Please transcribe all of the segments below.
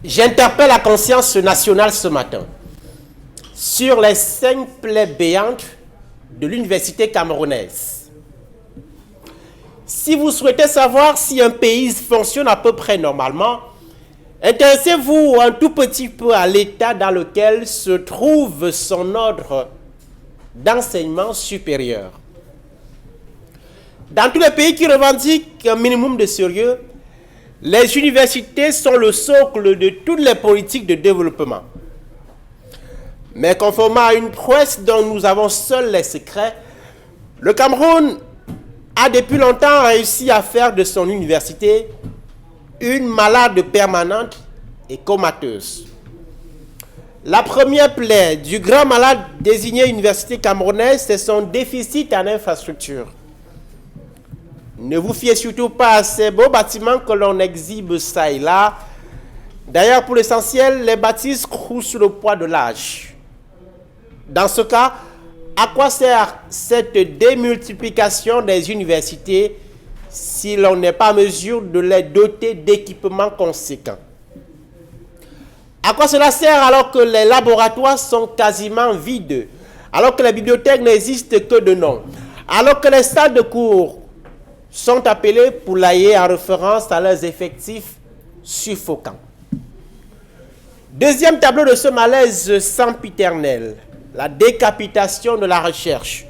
J'interpelle la conscience nationale ce matin sur les 5 plaies béantes de l'université camerounaise. Si vous souhaitez savoir si un pays fonctionne à peu près normalement, intéressez-vous un tout petit peu à l'état dans lequel se trouve son ordre d'enseignement supérieur. Dans tous les pays qui revendiquent un minimum de sérieux, les universités sont le socle de toutes les politiques de développement. Mais conformément à une prouesse dont nous avons seuls les secrets, le Cameroun a depuis longtemps réussi à faire de son université une malade permanente et comateuse. La première plaie du grand malade désigné université camerounaise, c'est son déficit en infrastructure. Ne vous fiez surtout pas à ces beaux bâtiments que l'on exhibe ça et là. D'ailleurs, pour l'essentiel, les bâtisses croulent sous le poids de l'âge. Dans ce cas, à quoi sert cette démultiplication des universités si l'on n'est pas en mesure de les doter d'équipements conséquents? À quoi cela sert alors que les laboratoires sont quasiment vides, alors que les bibliothèques n'existent que de nom, alors que les salles de cours sont appelés poulaillers en référence à leurs effectifs suffocants. Deuxième tableau de ce malaise sempiternel, la décapitation de la recherche.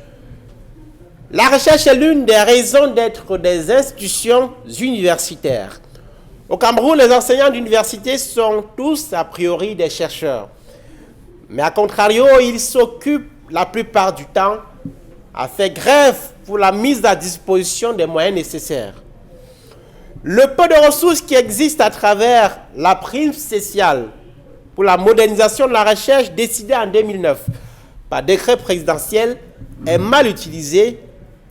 La recherche est l'une des raisons d'être des institutions universitaires. Au Cameroun, les enseignants d'université sont tous a priori des chercheurs. Mais à contrario, ils s'occupent la plupart du temps à faire grève pour la mise à disposition des moyens nécessaires. Le peu de ressources qui existent à travers la prime spéciale pour la modernisation de la recherche décidée en 2009 par décret présidentiel est mal utilisé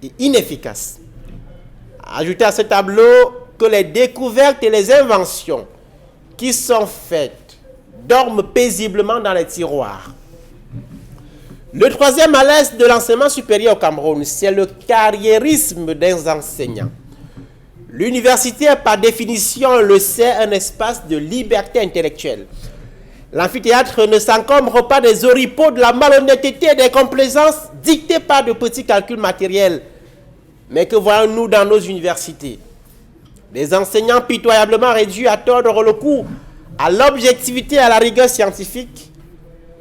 et inefficace. Ajoutez à ce tableau que les découvertes et les inventions qui sont faites dorment paisiblement dans les tiroirs. Le troisième malaise de l'enseignement supérieur au Cameroun, c'est le carriérisme des enseignants. L'université est par définition, on le sait, un espace de liberté intellectuelle. L'amphithéâtre ne s'encombre pas des oripeaux de la malhonnêteté et des complaisances dictées par de petits calculs matériels. Mais que voyons-nous dans nos universités? Des enseignants pitoyablement réduits à tordre le cou à l'objectivité et à la rigueur scientifique,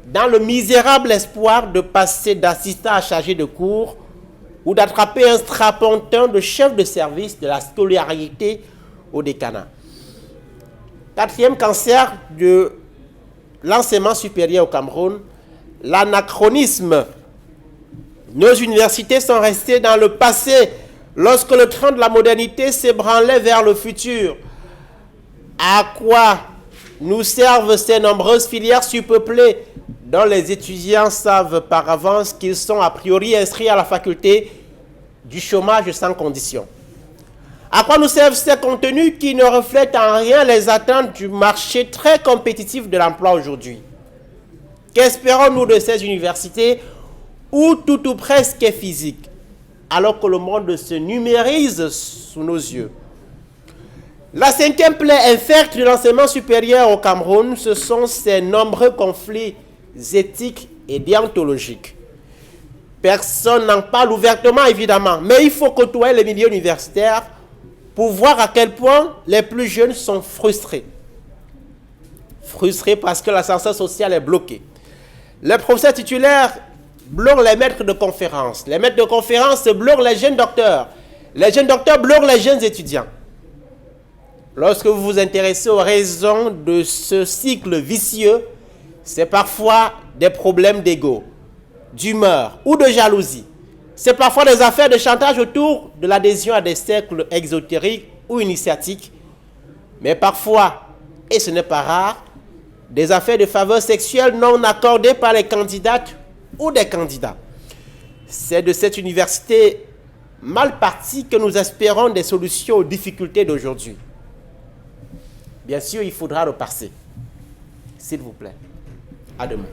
dans le misérable espoir de passer d'assistant à chargé de cours ou d'attraper un strapontin de chef de service de la scolarité au décanat. Quatrième cancer de l'enseignement supérieur au Cameroun, l'anachronisme. Nos universités sont restées dans le passé lorsque le train de la modernité s'ébranlait vers le futur. À quoi nous servent ces nombreuses filières surpeuplées dont les étudiants savent par avance qu'ils sont a priori inscrits à la faculté du chômage sans condition? À quoi nous servent ces contenus qui ne reflètent en rien les attentes du marché très compétitif de l'emploi aujourd'hui? Qu'espérons-nous de ces universités où tout ou presque est physique, alors que le monde se numérise sous nos yeux? La cinquième plaie infecte de l'enseignement supérieur au Cameroun, ce sont ces nombreux conflits éthiques et déontologiques. Personne n'en parle ouvertement, évidemment, mais il faut côtoyer les milieux universitaires pour voir à quel point les plus jeunes sont frustrés. Frustrés parce que l'ascenseur social est bloqué. Les professeurs titulaires bloquent les maîtres de conférences. Les maîtres de conférences bloquent les jeunes docteurs. Les jeunes docteurs bloquent les jeunes étudiants. Lorsque vous vous intéressez aux raisons de ce cycle vicieux, c'est parfois des problèmes d'ego, d'humeur ou de jalousie. C'est parfois des affaires de chantage autour de l'adhésion à des cercles exotériques ou initiatiques, mais parfois, et ce n'est pas rare, des affaires de faveur sexuelle non accordées par les candidates ou des candidats. C'est de cette université mal partie que nous espérons des solutions aux difficultés d'aujourd'hui. Bien sûr, il faudra repasser. S'il vous plaît. À demain.